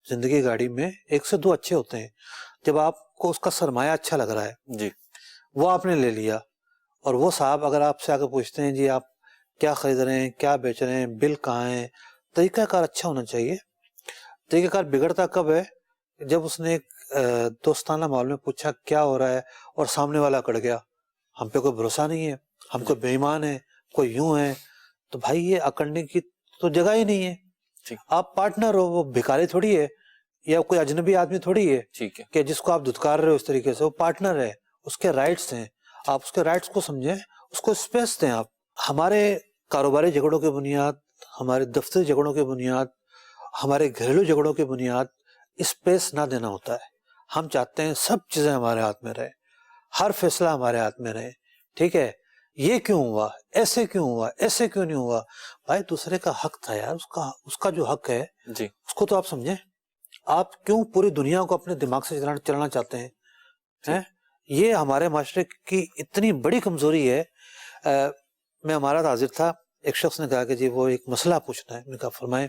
زندگی گاڑی میں 1 سے 2 اچھے ہوتے ہیں. جب آپ کو اس کا سرمایہ اچھا لگ رہا ہے جی وہ آپ نے لے لیا, اور وہ صاحب اگر آپ سے آ کے پوچھتے ہیں جی آپ کیا خرید رہے ہیں, کیا بیچ رہے ہیں, بل کہاں ہے, طریقہ کار اچھا ہونا چاہیے. طریقہ کار بگڑتا کب ہے؟ جب اس نے ایک دوستانہ ماحول میں پوچھا کیا ہو رہا ہے اور سامنے والا اکڑ گیا, ہم پہ کوئی بھروسہ نہیں ہے, ہم کوئی بے ایمان ہے, کوئی یوں ہے, تو بھائی یہ اکڑنے کی تو جگہ ہی نہیں ہے. آپ پارٹنر ہو, وہ بھکاری تھوڑی ہے یا کوئی اجنبی آدمی تھوڑی ہے ٹھیک ہے کہ جس کو آپ دھتکار رہے ہو اس طریقے سے. وہ پارٹنر ہے, اس کے رائٹس ہیں, آپ اس کے رائٹس کو سمجھیں, اس کو اسپیس دیں. آپ ہمارے کاروباری جھگڑوں کی بنیاد, ہمارے دفتری جھگڑوں کی بنیاد, ہمارے گھریلو جھگڑوں کی بنیاد اسپیس نہ دینا ہوتا ہے. ہم چاہتے ہیں سب چیزیں ہمارے ہاتھ میں رہے, ہر فیصلہ ہمارے ہاتھ میں رہے. ٹھیک ہے, یہ کیوں ہوا, ایسے کیوں ہوا, ایسے کیوں نہیں ہوا. بھائی دوسرے کا حق تھا یار, اس کا جو حق ہے جی اس کو تو آپ سمجھیں. آپ کیوں پوری دنیا کو اپنے دماغ سے چلانا چاہتے ہیں؟ یہ ہمارے معاشرے کی اتنی بڑی کمزوری ہے. میں ہمارا حاضر تھا, ایک شخص نے کہا کہ جی وہ ایک مسئلہ پوچھنا ہے. میں نے کہا فرمائیں.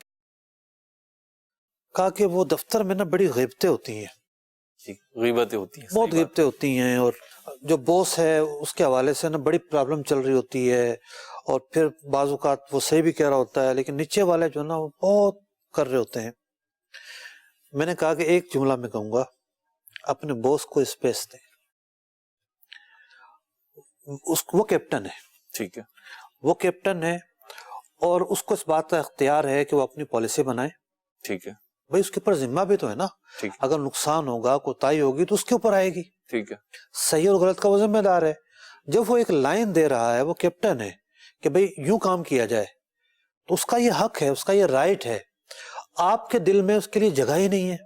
کہا کہ وہ دفتر میں نا بڑی غیبتیں ہوتی ہیں. جی غیبتیں ہوتی ہیں, بہت غیبتیں ہوتی ہیں, اور جو باس ہے اس کے حوالے سے نا بڑی پرابلم چل رہی ہوتی ہے, اور پھر بعض اوقات وہ صحیح بھی کہہ رہا ہوتا ہے لیکن نیچے والے جو نا وہ بہت کر رہے ہوتے ہیں. میں نے کہا کہ ایک جملہ میں کہوں گا, اپنے باس کو اسپیس دیں. وہ کیپٹن ہے, ٹھیک ہے وہ کیپٹن ہے, اور اس کو اس بات کا اختیار ہے کہ وہ اپنی پالیسی بنائے. ٹھیک ہے بھائی اس کے اوپر ذمہ بھی تو ہے نا. ٹھیک اگر نقصان ہوگا, کوتاہی ہوگی تو اس کے اوپر آئے گی. ٹھیک ہے صحیح اور غلط کا وہ ذمہ دار ہے. جب وہ ایک لائن دے رہا ہے, وہ کیپٹن ہے کہ بھئی یوں کام کیا جائے, تو اس کا یہ حق ہے, اس کا یہ رائٹ ہے. آپ کے دل میں اس کے لیے جگہ ہی نہیں ہے.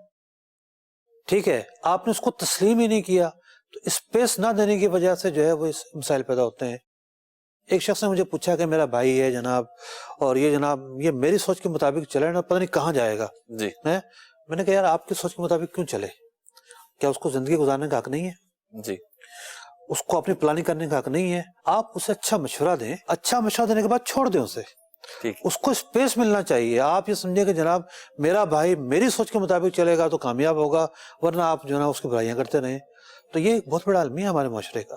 ٹھیک ہے, آپ نے اس کو تسلیم ہی نہیں کیا, تو اسپیس نہ دینے کی وجہ سے جو ہے وہ اس مسائل پیدا ہوتے ہیں. ایک شخص نے مجھے پوچھا کہ میرا بھائی ہے جناب, اور یہ جناب یہ میری سوچ کے مطابق چلے نا, پتہ نہیں کہاں جائے گا. جی میں نے کہا یار آپ کی سوچ کے مطابق کیوں چلے؟ کیا اس کو زندگی گزارنے کا حق نہیں ہے؟ جی اس کو اپنی پلاننگ کرنے کا حق نہیں ہے؟ آپ اسے اچھا مشورہ دیں, اچھا مشورہ دینے کے بعد چھوڑ دیں اسے. ٹھیک اس کو اسپیس ملنا چاہیے. آپ یہ سمجھے کہ جناب میرا بھائی میری سوچ کے مطابق چلے گا تو کامیاب ہوگا, ورنہ آپ جو ہے نا اس کی برائیاں کرتے رہیں. تو یہ بہت بڑا المیہ ہے ہمارے معاشرے کا.